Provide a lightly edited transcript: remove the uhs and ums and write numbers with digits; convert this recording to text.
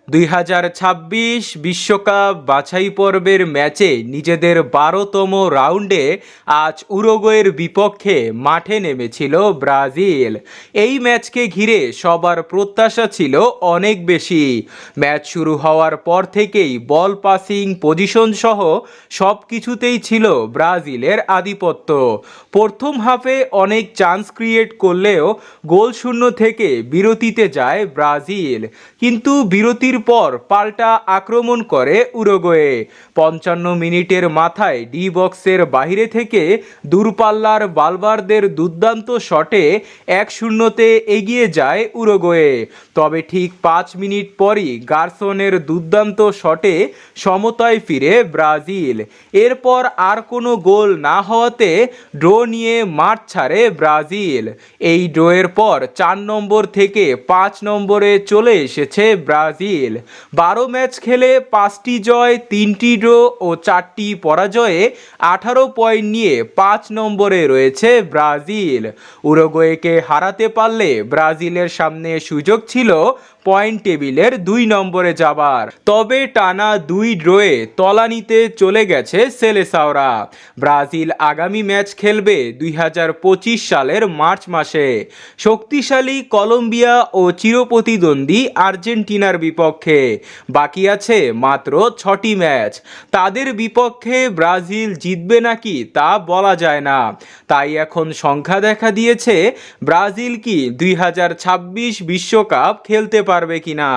2026 বিশ্বকাপ বাছাই পর্বের ম্যাচে নিজেদের 12তম রাউন্ডে আজ উরুগুয়ের বিপক্ষে মাঠে নেমেছিল ব্রাজিল। এই ম্যাচকে ঘিরে সবার প্রত্যাশা ছিল অনেক বেশি। ম্যাচ শুরু হওয়ার পর থেকেই বল পাসিং পজিশন সহ সব কিছুতেই ছিল ব্রাজিলের আধিপত্য। প্রথম হাফে অনেক চান্স ক্রিয়েট করলেও গোল শূন্য থেকে বিরতিতে যায় ব্রাজিল, কিন্তু বিরতির পর পাল্টা আক্রমণ করে উরুগুয়ে। 55 মিনিটের মাথায় ডি বক্সের বাইরে থেকে দূরপাল্লার বালবার্দের দুর্দান্ত শটে 1-0-তে এগিয়ে যায় উরুগুয়ে। তবে ঠিক 5 মিনিট পরই গারসনের দুর্দান্ত শটে সমতায় ফিরে ব্রাজিল। এরপর আর কোনো গোল না হওয়াতে ড্র নিয়ে মাঠ ছাড়ে ব্রাজিল। এই ড্রয়ের পর 4 নম্বর থেকে 5 নম্বরে চলে এসেছে ব্রাজিল। 12 ম্যাচ খেলে 5টি জয়, 3টি ড্র ও 4টি পরাজয়ে 18 পয়েন্ট নিয়ে 5 নম্বরে রয়েছে ব্রাজিল। উরুগুয়েকে হারাতে পারলে ব্রাজিলের সামনে সুযোগ ছিল পয়েন্ট টেবিলের 2 নম্বরে যাবার। তবে টানা 2 ড্রয়ে তলানিতে চলে গেছে সেলেসাওরা। ব্রাজিল আগামী ম্যাচ খেলবে 2025 সালের মার্চ মাসে শক্তিশালী কলম্বিয়া ও চিরপ্রতিদ্বন্দ্বী আর্জেন্টিনার বিপক্ষে। বাকি আছে মাত্র 6টি ম্যাচ। তাদের বিপক্ষে ব্রাজিল জিতবে নাকি তা বলা যায় না। তাই এখন সংখ্যা দেখা দিয়েছে ব্রাজিল কি 2026 বিশ্বকাপ খেলতে পারবে কিনা।